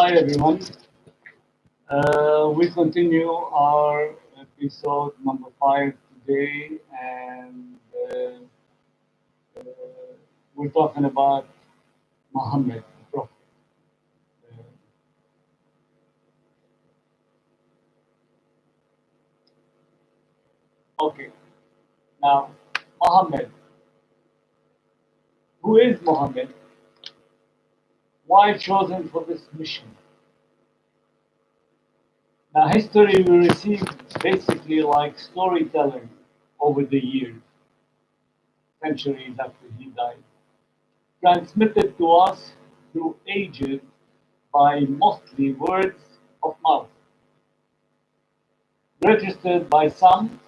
Hi everyone. We continue our episode number 5 today, and uh, we're talking about Muhammad, the Prophet. Okay, now Muhammad. Who is Muhammad? Why chosen for this mission? Now, history we receive basically like storytelling over the years, centuries after he died, transmitted to us through ages by mostly words of mouth, registered by some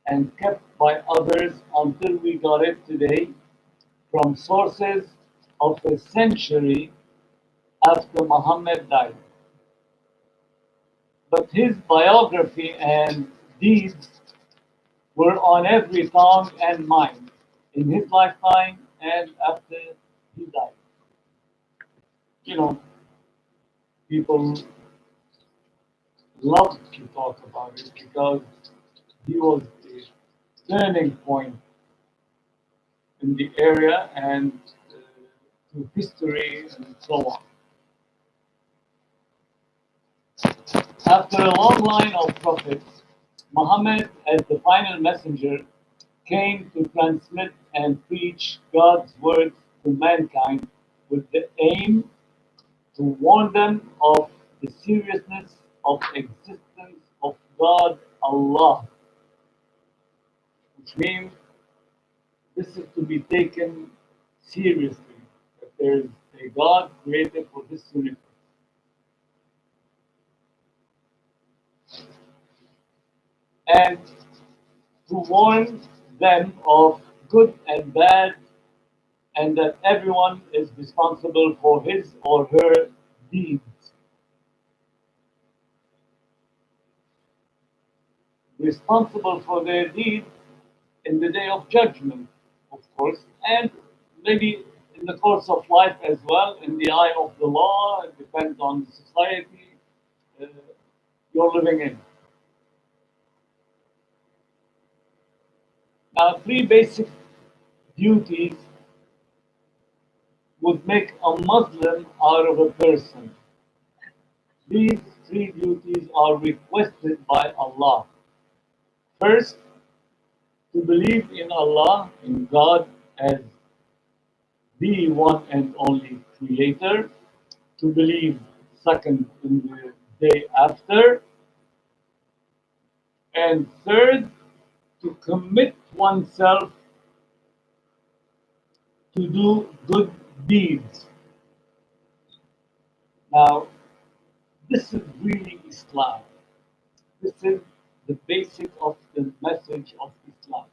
and kept by others until we got it today from sources of a century after Muhammad died. But his biography and deeds were on every tongue and mind in his lifetime and after he died. You know, people love to talk about it because he was a turning point in the area and to history and so on. After a long line of prophets, Muhammad, as the final messenger, came to transmit and preach God's words to mankind with the aim to warn them of the seriousness of existence of God Allah, which means this is to be taken seriously, that there is a God created for this universe. And to warn them of good and bad, and that everyone is responsible for his or her deeds. Responsible for their deeds in the day of judgment, of course, and maybe in the course of life as well, in the eye of the law. It depends on the society uh, you're living in. Now, three basic duties would make a Muslim out of a person. These three duties are requested by Allah. First, to believe in Allah, in God, as the one and only creator. To believe, second, in the day after. And third, to commit oneself to do good deeds. Now, this is really Islam. This is the basic of the message of Islam.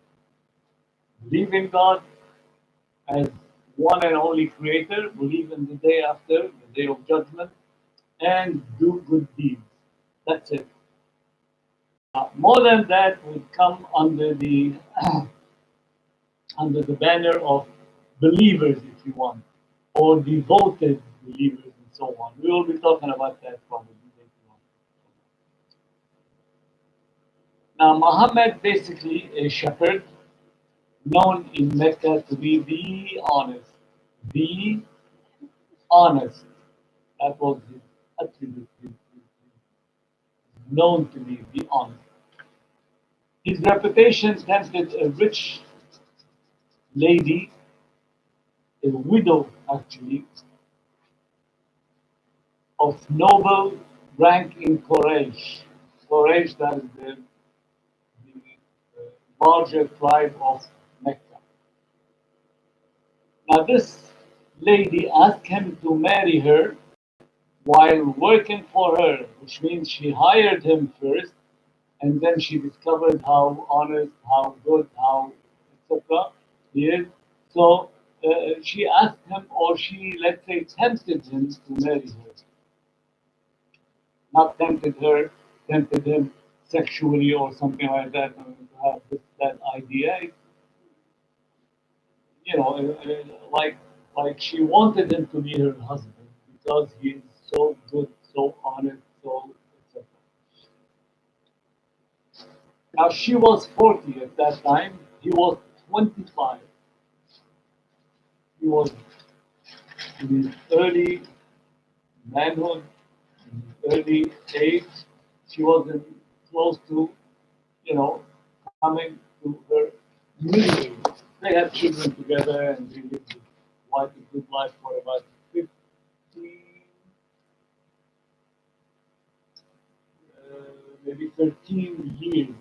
Believe in God as one and only creator, believe in the day after, the day of judgment, and do good deeds. That's it. More than that would come under the under the banner of believers, if you want, or devoted believers, and so on. We will be talking about that probably later on. Now, Muhammad, basically a shepherd, known in Mecca to be the honest. The honest. That was his attribute, known to be the honest. His reputation tempted a rich lady, a widow actually, of noble rank in Quraysh. Quraysh, that is the larger tribe of Mecca. Now, this lady asked him to marry her while working for her, which means she hired him first, and then she discovered how honest, how good, how etc. he is. So she asked him, or she, let's say, tempted him to marry her. Not tempted her, tempted him sexually or something like that, to have that idea. You know, like she wanted him to be her husband because he is so good, so honest, so etc. Now she was 40 at that time. He was 25. He was in his early manhood, in his early age. She was in, close to, you know, coming to her middle age. They had children together and they lived quite a good life for about 15, maybe 13 years,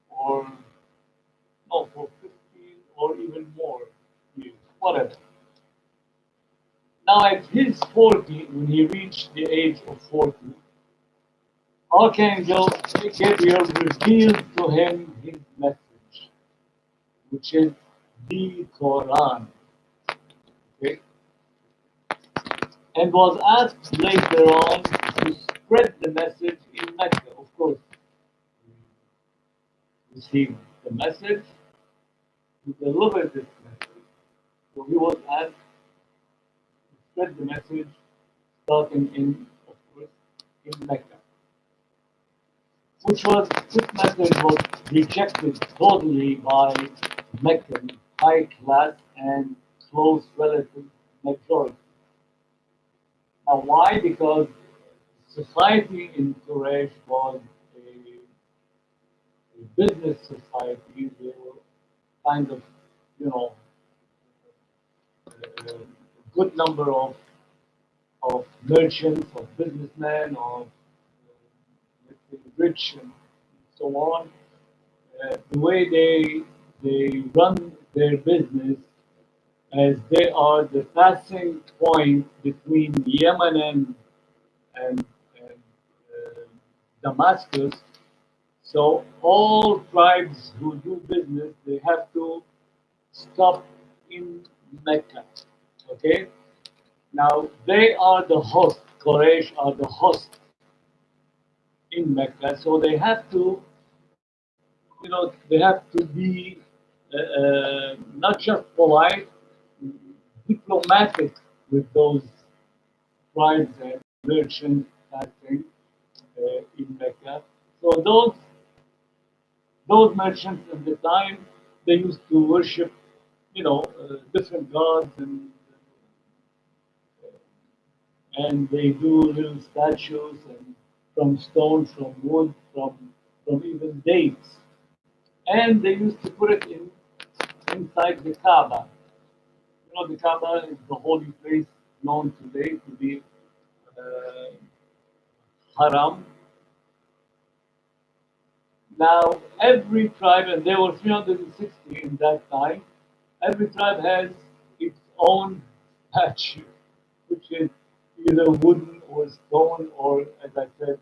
or no, for 15 or even more years, whatever. Now, at his 40, when he reached the age of 40, Archangel Gabriel revealed to him his message, which is the Quran. Okay? And was asked later on to spread the message in Mecca. Of course, he received the message, to deliver this message. So he was asked to spread the message, starting in, of course, in Mecca. This message was rejected totally by Meccan high class and close relative majority. Now, why? Because society in Quraysh was a business society. They were kind of, you know, a good number of merchants, of businessmen, of let's say, rich and so on. The way they run their business, as they are the passing point between Yemen and Damascus. So all tribes who do business, they have to stop in Mecca. Okay. Now they are the host. Quraysh are the host in Mecca, so they have to, they have to be not just polite, diplomatic with those tribes and merchants acting in Mecca. So those merchants at the time, they used to worship, different gods, and they do little statues and from stone, from wood, from even dates, and they used to put it inside the Kaaba. The Kaaba is the holy place known today to be uh, haram. Now, every tribe, and there were 360 in that time, every tribe has its own statue, which is either wooden or stone or, as I said,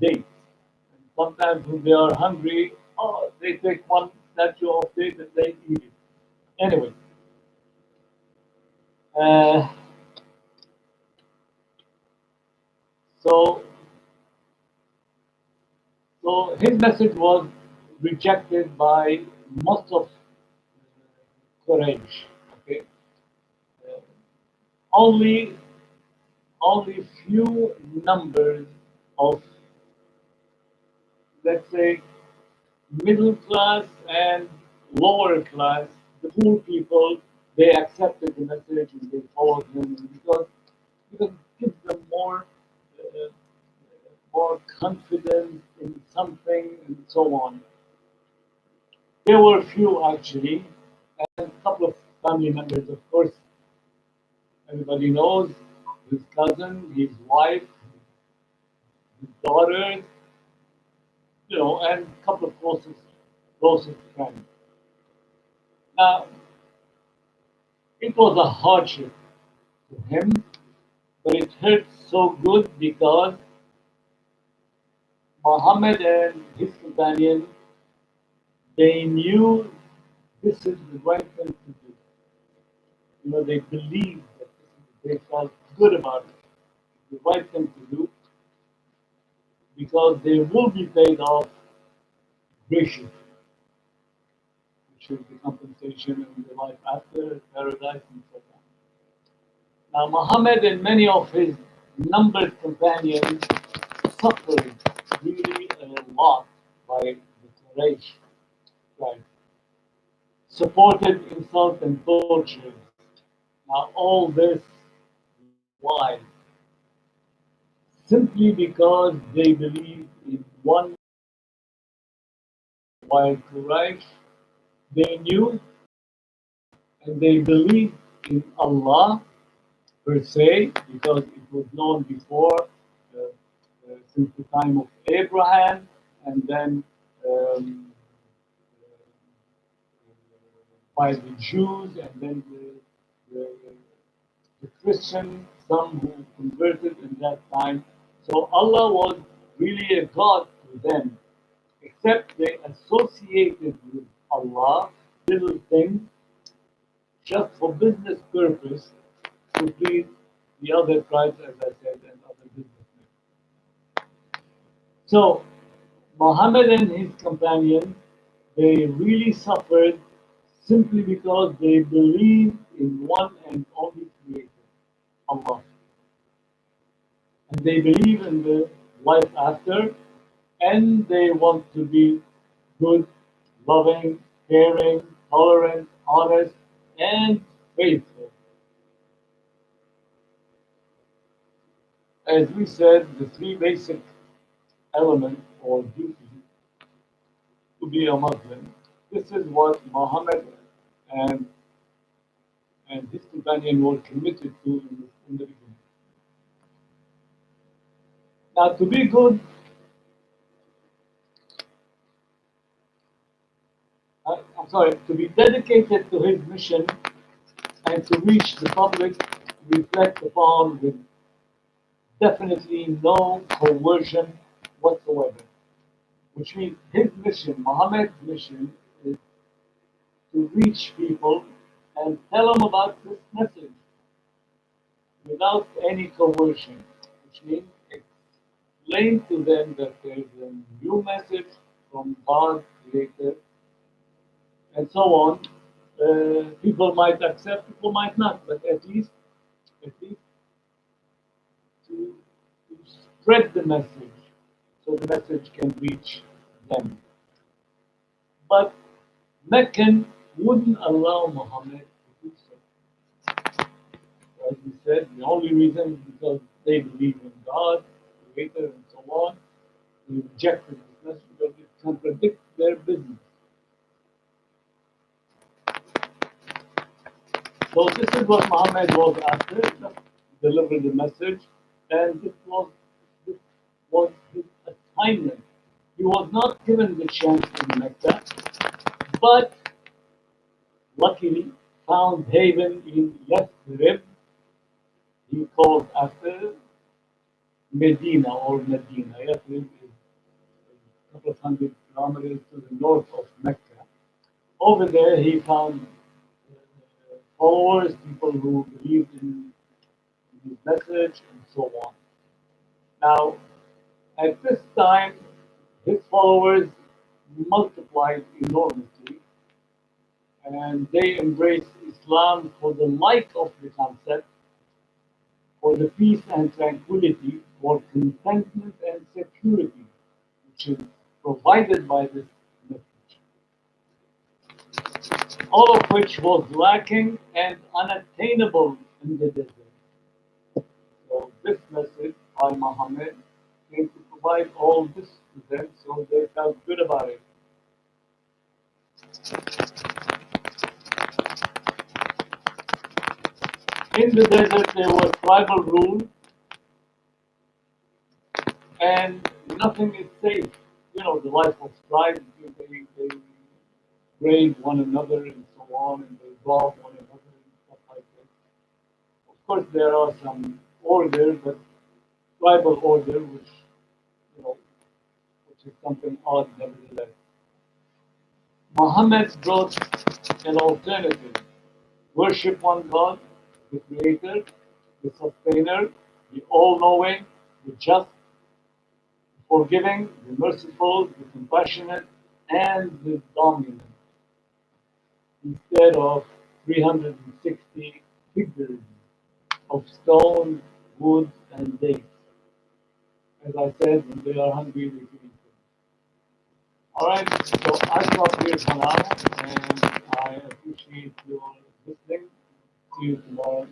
dates. And sometimes when they are hungry, they take one statue of date and they eat it. Anyway, uh, so so his message was rejected by most of Quraysh. Okay, uh, only only few numbers of, let's say, middle class and lower class, the poor people, they accepted the message and they followed him because it gives them more confidence in something and so on. There were few actually, and a couple of family members, of course. Everybody knows his cousin, his wife, his daughters, and a couple of closest friends. Now, it was a hardship to him, but it hurt so good because Muhammad and his companion, they knew this is the right thing to do. They believed that they felt good about it, the right thing to do, because they will be paid off graciously, which is the compensation in the life after paradise and so on. Now, Muhammad and many of his numbered companions suffered really a lot by the Quraysh, right? Supported insult and torture. Now all this, why? Simply because they believe in one, while Quraysh, they knew and they believed in Allah per se, because it was known before, since the time of Abraham, and then um, by the Jews, and then the Christians, some who converted in that time. So Allah was really a God to them, except they associated with Allah little things just for business purpose to please the other tribes, as I said, and other businessmen. So Muhammad and his companions, they really suffered simply because they believe in one and only Creator, Allah. And they believe in the life after, and they want to be good, loving, caring, tolerant, honest, and faithful. As we said, the three basic elements or duties to be a Muslim. This is what Muhammad and, and his companion were committed to in the beginning. Now, to be good, I'm sorry, to be dedicated to his mission and to reach the public, reflect upon with definitely no coercion whatsoever. Which means his mission, Muhammad's mission, is to reach people and tell them about this message without any coercion, which means explain to them that there is a new message from God Creator, and so on. People might accept, people might not, but at least to spread the message so the message can reach them. But Meccan wouldn't allow Muhammad to do so. As we said, the only reason is because they believe in God, Creator, and so on. They rejected this message because it contradicts their business. So this is what Muhammad was after, just deliver the message, and this was his assignment. He was not given the chance in Mecca, but luckily found haven in Yathrib. He called after Medina or Medina. Yathrib is a couple of hundred kilometers to the north of Mecca. Over there, he found followers, people who believed in his message, and so on. Now, at this time, his followers multiplied enormously, and they embraced Islam for the like of the concept, for the peace and tranquility, for contentment and security, which is provided by this message. All of which was lacking and unattainable in the desert. So this message by Muhammad came to provide all this to them, so they felt good about it. In the desert, there was tribal rule, and nothing is safe. You know, the life of tribes, they raid one another and so on, and they rob one another and stuff like that. Of course, there are some order, but tribal order, you know, which is something odd nevertheless. Muhammad brought an alternative. Worship one God, the Creator, the Sustainer, the All-Knowing, the Just, the Forgiving, the Merciful, the Compassionate, and the Dominant, instead of 360 figures of stone wood, and dates. As I said, when they are hungry, they can eat them. All right, so I stop here for now, and I appreciate your listening. See you tomorrow.